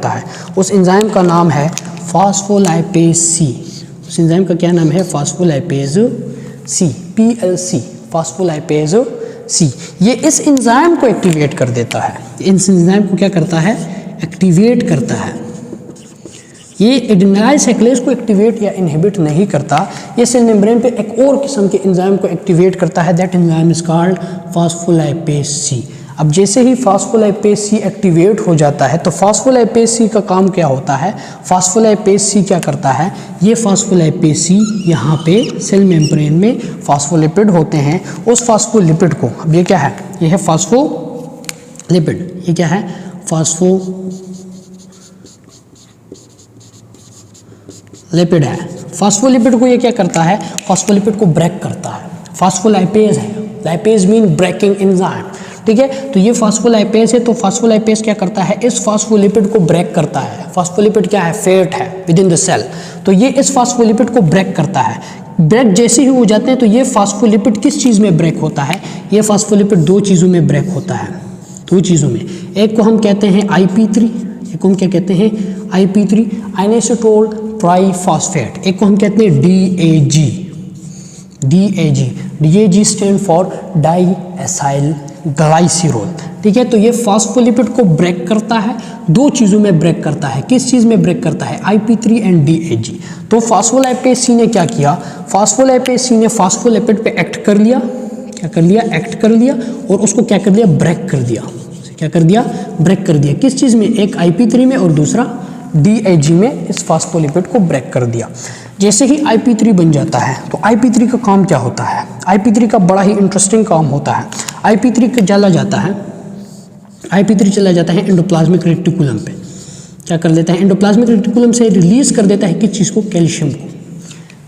है, उस एंजाइम का नाम है फॉस्फोलाइपेज C। उस एंजाइम का क्या नाम है, phospholipase C, PLC, phospholipase C। ये इस एंजाइम को एक्टिवेट कर देता है, इस एंजाइम को क्या करता है, एक्टिवेट करता है। ये एडेनिलाइल साइक्लेज को एक्टिवेट या इनहिबिट नहीं करता, ये सेल मेम्ब्रेन पे एक और किस्म के एंजाइम को एक्टिवेट करता है, that enzyme is called phospholipase C। अब जैसे ही फॉस्फोलाइपेज C एक्टिवेट हो जाता है तो फॉस्फोलाइपेज C का काम क्या होता है, फॉस्फोलाइपेज C क्या करता है, ये फॉस्फोलाइपेज C यहाँ पे सेल मेम्ब्रेन में फॉस्फोलिपिड होते हैं, उस फॉस्फोलिपिड को, अब ये क्या है, ये है फॉस्फोलिपिड, ये क्या है, फॉस्फोलिपिड है। फॉस्फोलिपिड को ये क्या करता है, फॉस्फोलिपिड को ब्रेक करता है, फॉस्फोलाइपेज है, लाइपेज मीन ब्रेकिंग एंजाइम, ठीक है। तो ये फॉस्फोलाइपेज है, तो फॉस्फोलाइपेज क्या करता है, इस फॉस्फोलिपिड को ब्रेक करता है। फॉस्फोलिपिड क्या है, फैट है विद इन द सेल, तो ये इस फॉस्फोलिपिड को ब्रेक करता है। ब्रेक जैसे ही हो जाते हैं तो ये फॉस्फोलिपिड किस चीज़ में ब्रेक होता है, ये फॉस्फोलिपिड दो चीज़ों में ब्रेक होता है, दो चीज़ों में। एक को हम कहते हैं IP3, एक को हम क्या कहते हैं, IP3 आइनोसिटोल ट्राइफॉस्फेट, एक को हम कहते हैं DAG stand for di acyl glycerol, ठीक है। तो ये फॉस्फोलिपिड को ब्रेक करता है, दो चीज़ों में ब्रेक करता है। किस चीज़ में ब्रेक करता है? IP3 and DAG। तो फॉस्फोलाइपेज सी ने क्या किया? फॉस्फोलाइपेज सी ने फॉस्फोलिपिड पे एक्ट कर लिया, क्या कर लिया? एक्ट कर लिया और उसको क्या कर दिया? ब्रेक कर दिया। क्या कर दिया? ब्रेक कर दिया। किस चीज़ में? एक IP3 में और दूसरा DAG में इस फॉस्फोलिपिड को ब्रेक कर दिया। जैसे ही IP3 बन जाता है तो IP3 का काम क्या होता है? IP3 का बड़ा ही इंटरेस्टिंग काम होता है। IP3 का चला जाता है, IP3 चला जाता है एंडोप्लाज्मिक रेटिकुलम पे। क्या कर लेता है? एंडोप्लाज्मिक रेटिकुलम से रिलीज कर देता है किस चीज़ को? कैल्शियम को।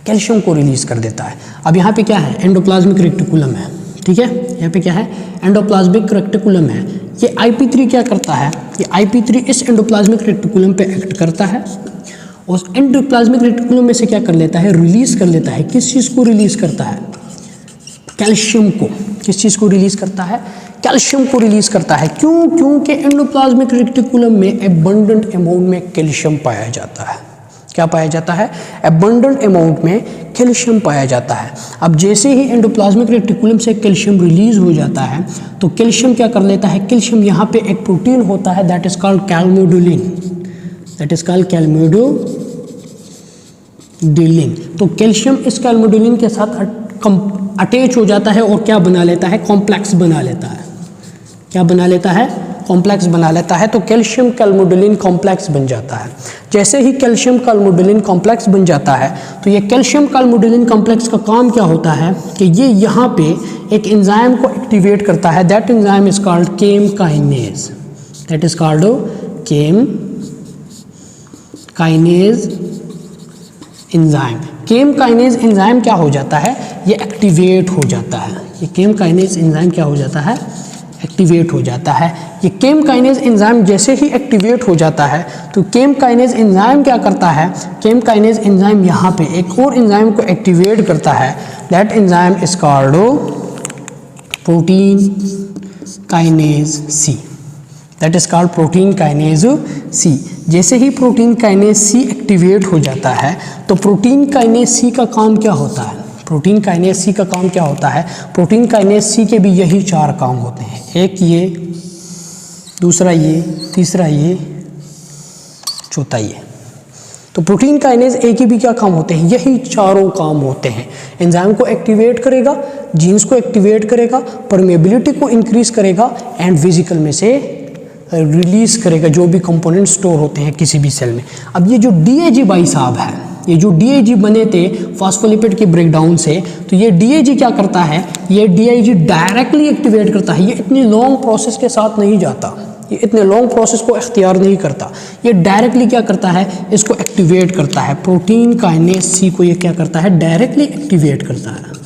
कैल्शियम को रिलीज कर देता है। अब यहाँ पे क्या है? एंडोप्लाज्मिक रेटिकुलम है, ठीक है। यहाँ पे क्या है? एंडोप्लाज्मिक रेटिकुलम है। ये IP3 क्या करता है? ये IP3 इस एंडोप्लाज्मिक रेटिकुलम पे एक्ट करता है और एंडोप्लाज्मिक रेटिकुलम में से क्या कर लेता है? रिलीज कर लेता है। किस चीज़ को रिलीज करता है? कैल्शियम को। किस चीज़ को रिलीज करता है? कैल्शियम को रिलीज करता है। क्यों? क्योंकि एंडोप्लाज्मिक रेटिकुलम में एबंडेंट अमाउंट में कैल्शियम पाया जाता है। क्या पाया जाता है? एबंडेंट अमाउंट में कैल्शियम पाया जाता है। अब जैसे ही एंडोप्लाज्मिक रेटिकुलम से कैल्शियम रिलीज हो जाता है तो कैल्शियम क्या कर लेता है? कैल्शियम यहाँ पे एक प्रोटीन होता है that is called calmodulin, that is called calmodulin. तो कैल्शियम इस कैल्मोडुलिन के साथ अटैच हो जाता है और क्या बना लेता है? कॉम्प्लेक्स बना लेता है। क्या बना लेता है? कॉम्प्लेक्स बना लेता है। तो कैल्शियम कैल्मोडुलिन कॉम्प्लेक्स बन जाता है। जैसे ही कैल्शियम कैल्मोडुलिन कॉम्प्लेक्स बन जाता है तो ये कैल्शियम कैल्मोडुलिन कॉम्प्लेक्स का काम क्या होता है कि ये यहाँ पे एक एंजाइम को एक्टिवेट करता है। That enzyme is called came kinase, that is called came kinase enzyme. Came kinase enzyme क्या हो जाता है? ये एक्टिवेट हो जाता है। ये केम काइनेज एंजाइम क्या हो जाता है? एक्टिवेट हो जाता है। ये केम काइनेज एंजाइम जैसे ही एक्टिवेट हो जाता है तो केम काइनेज एंजाइम क्या करता है? केम काइनेज एंजाइम यहाँ पे एक और एंजाइम को एक्टिवेट करता है। That enzyme is called protein kinase C, that is called protein kinase C. जैसे ही प्रोटीन काइनेज सी एक्टिवेट हो जाता है तो प्रोटीन काइनेज सी का काम क्या होता है? प्रोटीन काइनेज सी का काम क्या होता है? प्रोटीन काइनेज सी के भी यही चार काम होते हैं। एक ये, दूसरा ये, तीसरा ये, चौथा ये। तो प्रोटीन काइनेज ए के भी क्या काम होते हैं? यही चारों काम होते हैं। एंजाइम को एक्टिवेट करेगा, जीन्स को एक्टिवेट करेगा, परमेबिलिटी को इंक्रीज करेगा एंड वेसिकल में से रिलीज करेगा जो भी कंपोनेंट स्टोर होते हैं किसी भी सेल में। अब ये जो DAG भाई साहब है, ये जो DAG बने थे फॉस्फोलिपिड के ब्रेकडाउन से, तो ये DAG क्या करता है? ये DAG डायरेक्टली एक्टिवेट करता है। ये इतनी लॉन्ग प्रोसेस के साथ नहीं जाता, ये इतने लॉन्ग प्रोसेस को इख्तियार नहीं करता। ये डायरेक्टली क्या करता है? इसको एक्टिवेट करता है। प्रोटीन काइनेज सी को ये क्या करता है? डायरेक्टली एक्टिवेट करता है।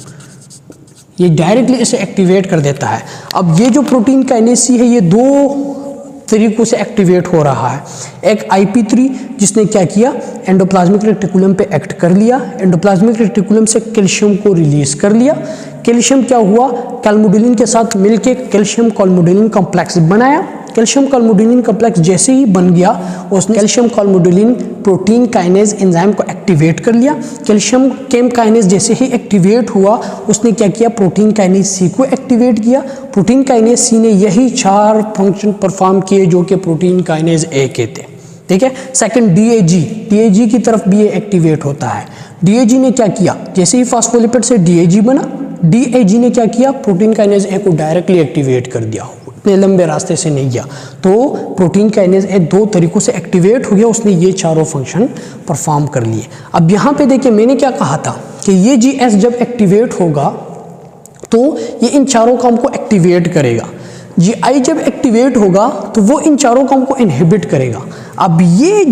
ये डायरेक्टली इसे एक्टिवेट कर देता है। अब ये जो प्रोटीन काइनेज सी है ये दो तरीकों से एक्टिवेट हो रहा है। एक IP3 जिसने क्या किया? एंडोप्लाज्मिक रेटिकुलम पे एक्ट कर लिया, एंडोप्लाज्मिक रेटिकुलम से कैल्शियम को रिलीज कर लिया। कैल्शियम क्या हुआ? कैल्मोडुलिन के साथ मिलके कैल्शियम कैल्मोडुलिन कॉम्प्लेक्स बनाया। कैल्शियम कैल्मोडुलिन कॉम्प्लेक्स जैसे ही बन गया उसने कैल्शियम कैल्मोडुलिन प्रोटीन काइनेज एंजाइम को एक्टिवेट कर लिया। कैल्शियम केम काइनेज जैसे ही एक्टिवेट हुआ उसने क्या किया? प्रोटीन काइनेज सी को एक्टिवेट किया। प्रोटीन काइनेज सी ने यही चार फंक्शन परफॉर्म किए जो कि प्रोटीन काइनेज ए के थे, ठीक है। सेकंड DAG की तरफ भी ये एक्टिवेट होता है। DAG ने क्या किया? जैसे ही फॉस्फोलिपिड से DAG बना, DAG ने क्या किया? प्रोटीन काइनेज ए को डायरेक्टली एक्टिवेट कर दिया, इतने लंबे रास्ते से नहीं गया। तो प्रोटीन काइनेज ए दो तरीकों से एक्टिवेट हो गया, उसने ये चारों फंक्शन परफॉर्म कर लिए। अब यहाँ पे देखिए मैंने क्या कहा था कि ये GS जब एक्टिवेट होगा तो ये इन चारों काम को एक्टिवेट करेगा। GI जब एक्टिवेट होगा तो वो इन चारों काम को इनहिबिट करेगा। अब ये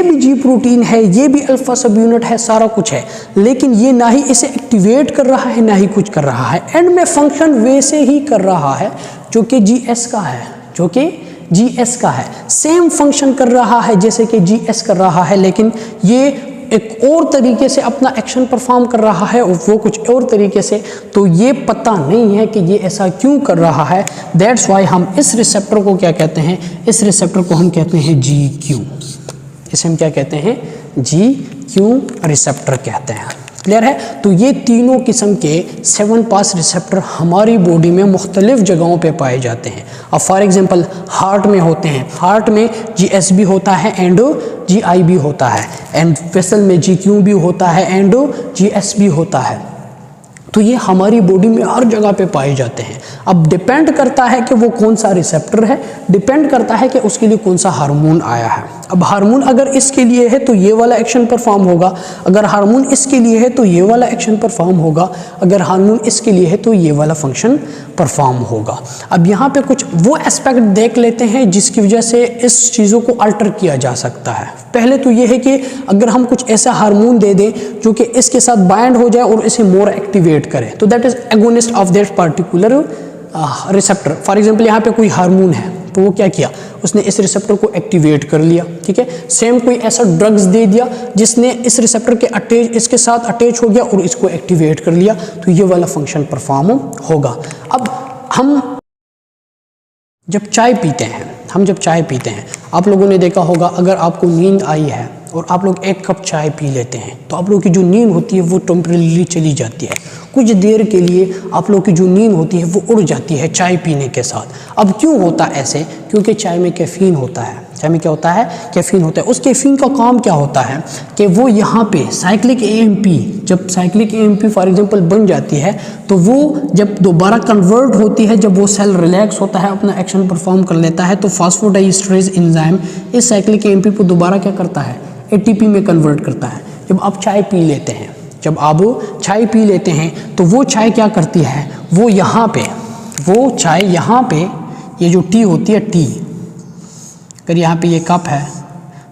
भी G प्रोटीन है, ये भी अल्फा सब यूनिट है, सारा कुछ है, लेकिन ये ना ही इसे एक्टिवेट कर रहा है ना ही कुछ कर रहा है। एंड में फंक्शन वैसे ही कर रहा है जो कि GS का है, जो कि GS का है। सेम फंक्शन कर रहा है जैसे कि GS कर रहा है, लेकिन ये एक और तरीके से अपना एक्शन परफॉर्म कर रहा है और वो कुछ और तरीके से। तो ये पता नहीं है कि ये ऐसा क्यों कर रहा है। दैट्स वाई हम इस रिसेप्टर को क्या कहते हैं? इस रिसेप्टर को हम कहते हैं GQ। इसे हम क्या कहते हैं? GQ रिसेप्टर कहते हैं। क्लियर है। तो ये तीनों किस्म के 7 पास रिसेप्टर हमारी बॉडी में मुख्तलिफ जगहों पे पाए जाते हैं। अब फॉर एग्जांपल हार्ट में होते हैं, हार्ट में GS भी होता है एंड GI भी होता है, एंड वेसल में GQ भी होता है एंड GS भी होता है। तो ये हमारी बॉडी में हर जगह पे पाए जाते हैं। अब डिपेंड करता है कि वो कौन सा रिसेप्टर है, डिपेंड करता है कि उसके लिए कौन सा हार्मोन आया है। अब हार्मोन अगर इसके लिए है तो ये वाला एक्शन परफॉर्म होगा, अगर हार्मोन इसके लिए है तो ये वाला एक्शन परफॉर्म होगा, अगर हार्मोन इसके लिए है तो ये वाला फंक्शन परफॉर्म होगा। अब यहाँ पे कुछ वो एस्पेक्ट देख लेते हैं जिसकी वजह से इस चीज़ों को अल्टर किया जा सकता है। पहले तो ये है कि अगर हम कुछ ऐसा हार्मोन दे दें जो कि इसके साथ बाइंड हो जाए और इसे मोर एक्टिवेट करे, तो that is agonist of that particular receptor. For example यहाँ पे कोई हार्मोन है तो वो क्या किया, उसने इस रिसेप्टर को एक्टिवेट कर लिया, ठीक है। सेम कोई ऐसा ड्रग्स दे दिया जिसने इस रिसेप्टर के इसके साथ अटैच हो गया और इसको एक्टिवेट कर लिया, तो ये वाला फंक्शन परफॉर्म होगा। अब हम जब चाय पीते हैं, आप लोगों ने देखा होगा, अगर आपको नींद आई है और आप लोग 1 कप चाय पी लेते हैं तो आप लोगों की जो नींद होती है वो टेम्परेरी चली जाती है। कुछ देर के लिए आप लोगों की जो नींद होती है वो उड़ जाती है चाय पीने के साथ। अब क्यों होता ऐसे? क्योंकि चाय में कैफीन होता है। चाय में क्या होता है? कैफीन होता है। उस कैफीन का काम क्या होता है कि वो यहाँ पे साइक्लिक AMP, जब साइक्लिक AMP फॉर एग्जांपल बन जाती है तो वो जब दोबारा कन्वर्ट होती है, जब वो सेल रिलैक्स होता है, अपना एक्शन परफॉर्म कर लेता है, तो फास्फोडाइएस्टरेज एंजाइम इस साइक्लिक AMP को दोबारा क्या करता है? ATP में कन्वर्ट करता है। जब आप चाय पी लेते हैं तो वो चाय क्या करती है, वो चाय यहाँ पे ये जो टी होती है, टी, अगर यहाँ पे ये कप है,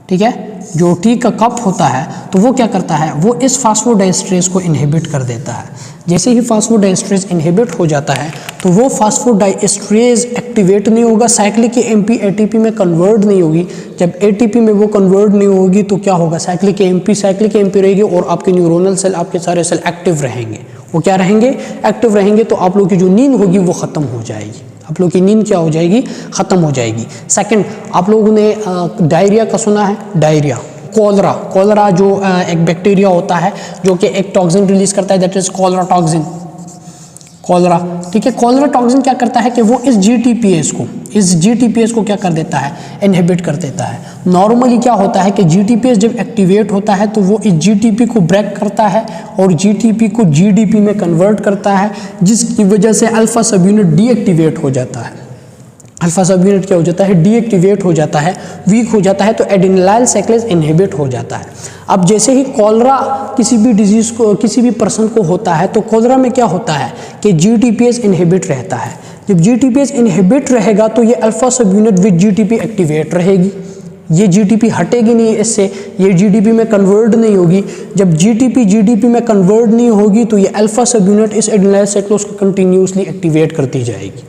ठीक है, जो टी का कप होता है तो वो क्या करता है, वो इस फास्फोडाइएस्टरेज को इनहिबिट कर देता है। जैसे ही फास्फोडाइएस्टरेज इनहिबिट हो जाता है तो वो फास्फोडाइएस्टरेज एक्टिवेट नहीं होगा, साइक्लिक AMP ATP में कन्वर्ट नहीं होगी। जब ATP में वो कन्वर्ट नहीं होगी तो क्या होगा, साइक्लिक AMP रहेगी और आपके न्यूरोनल सेल, आपके सारे सेल एक्टिव रहेंगे। वो क्या रहेंगे? एक्टिव रहेंगे। तो आप लोगों की जो नींद होगी वो ख़त्म हो जाएगी। आप लोगों की नींद क्या हो जाएगी? ख़त्म हो जाएगी। सेकंड, आप लोगों ने डायरिया का सुना है? डायरिया, कॉलरा जो एक बैक्टीरिया होता है जो कि एक टॉक्सिन रिलीज करता है, दैट इज कॉलरा टॉक्सिन, ठीक है। कॉलरा टॉक्सिन क्या करता है कि वो इस GTPase को क्या कर देता है? इनहिबिट कर देता है। नॉर्मली क्या होता है कि GTPase जब एक्टिवेट होता है तो वो इस GTP को ब्रेक करता है और GTP को GDP में कन्वर्ट करता है, जिसकी वजह से अल्फा सब यूनिट डीएक्टिवेट हो जाता है। अल्फा सब यूनिट क्या हो जाता है? डीएक्टिवेट हो जाता है, वीक हो जाता है, तो एडेनिलाइल साइक्लेज इनहिबिट हो जाता है। अब जैसे ही कॉलरा किसी भी डिजीज़ को, किसी भी पर्सन को होता है तो कॉलरा में क्या होता है कि GTPase इनहिबिट रहता है। जब GTPase इनहिबिट रहेगा तो ये alpha sub unit with GTP activate रहेगी, ये GTP हटेगी नहीं इससे, ये GDP में कन्वर्ट नहीं होगी। जब GDP में कन्वर्ट नहीं होगी तो ये अल्फा सब यूनिट इस एडेनिलाइल साइक्लोज को कंटिन्यूसली एक्टिवेट करती जाएगी।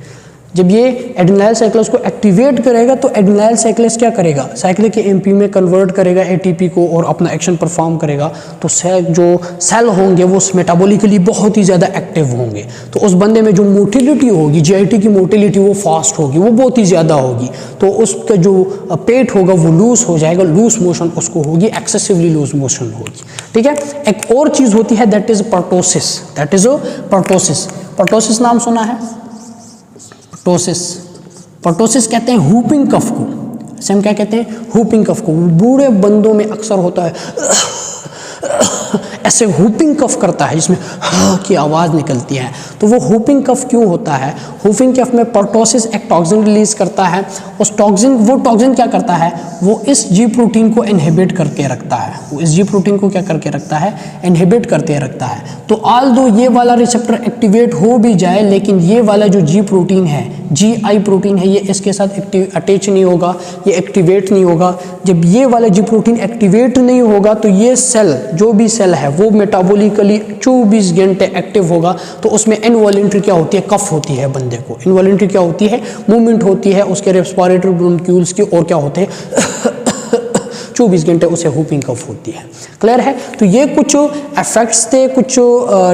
जब ये एडेनिलाइल साइक्लेज को एक्टिवेट करेगा तो एडेनिलाइल साइक्लेज क्या करेगा? साइक्लिक AMP में कन्वर्ट करेगा ATP को और अपना एक्शन परफॉर्म करेगा। तो जो सेल होंगे वो मेटाबॉलिकली बहुत ही ज़्यादा एक्टिव होंगे। तो उस बंदे में जो मोटिलिटी होगी, GIT की मोटिलिटी, वो फास्ट होगी, वो बहुत ही ज़्यादा होगी। तो उसका जो पेट होगा वो लूज हो जाएगा, लूज मोशन उसको होगी, एक्सेसिवली लूज मोशन होगी, ठीक है। एक और चीज़ होती है, दैट इज़ पर्टोसिस। पर्टोसिस नाम सुना है? पर्टोसिस कहते हैं हुपिंग कफ को। हम क्या कहते हैं? हुपिंग कफ को। बूढ़े बंदों में अक्सर होता है ऐसे हुपिंग कफ करता है, जिसमें की आवाज़ निकलती है। तो वो हुपिंग कफ क्यों होता है? हुपिंग कफ में पर्टोसिस एक टॉक्सिन रिलीज करता है। वो टॉक्सिन क्या करता है? वो इस G प्रोटीन को इनहिबिट करके रखता है। वो इस G प्रोटीन को क्या करके रखता है? इनहिबिट करके रखता है। तो ऑल्दो ये वाला रिसेप्टर एक्टिवेट हो भी जाए, लेकिन ये वाला जो G प्रोटीन है, GI प्रोटीन है, ये इसके साथ अटैच नहीं होगा, ये एक्टिवेट नहीं होगा। जब ये वाला G प्रोटीन एक्टिवेट नहीं होगा तो ये सेल, जो भी सेल है, वो मेटाबॉलिकली 24 घंटे एक्टिव होगा। तो उसमें इनवॉलेंट्री क्या होती है? कफ होती है बंदे को। इनवॉलेंट्री क्या होती है? मूवमेंट होती है उसके रेस्पिरेटरी ब्रोंक्यूल्स की, और क्या होते हैं 24 घंटे उसे हुपिंग कफ होती है। क्लियर है? तो ये कुछ इफेक्ट्स थे, कुछ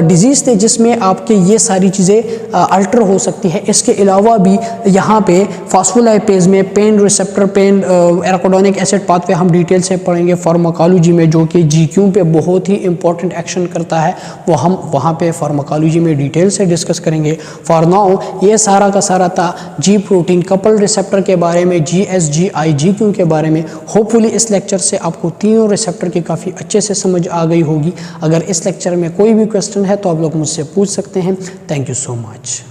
डिजीज़ थे जिसमें आपके ये सारी चीज़ें अल्टर हो सकती है। इसके अलावा भी यहाँ पे फॉस्फोलाइपेज में pain receptor, pain arachidonic acid pathway हम डिटेल से पढ़ेंगे फार्माकोलॉजी में, जो कि जीक्यू पे बहुत ही इंपॉर्टेंट एक्शन करता है, वो हम वहाँ पे फार्माकोलॉजी में डिटेल से डिस्कस करेंगे। फॉर नाउ ये सारा का सारा था जी प्रोटीन कपल रिसेप्टर के बारे में, GSGI-GQ के बारे में। होपफुली इस लेक्चर से आपको तीनों रिसेप्टर की काफ़ी अच्छे से समझ आ गई होगी। अगर इस लेक्चर में कोई भी क्वेश्चन है तो आप लोग मुझसे पूछ सकते हैं। Thank you so much.